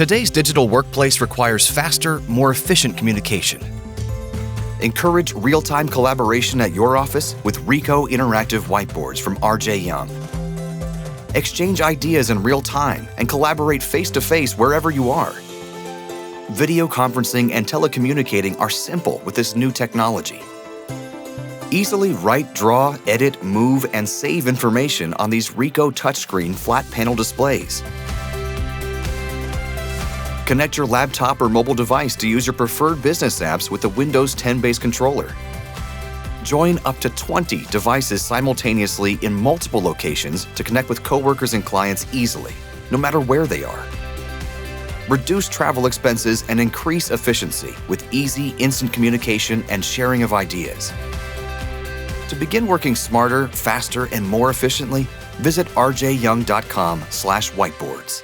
Today's digital workplace requires faster, more efficient communication. Encourage real-time collaboration at your office with Ricoh Interactive Whiteboards from R.J. Young. Exchange ideas in real time and collaborate face-to-face wherever you are. Video conferencing and telecommunicating are simple with this new technology. Easily write, draw, edit, move, and save information on these Ricoh touchscreen flat panel displays. Connect your laptop or mobile device to use your preferred business apps with the Windows 10-based controller. Join up to 20 devices simultaneously in multiple locations to connect with coworkers and clients easily, no matter where they are. Reduce travel expenses and increase efficiency with easy, instant communication and sharing of ideas. To begin working smarter, faster, and more efficiently, visit rjyoung.com/whiteboards.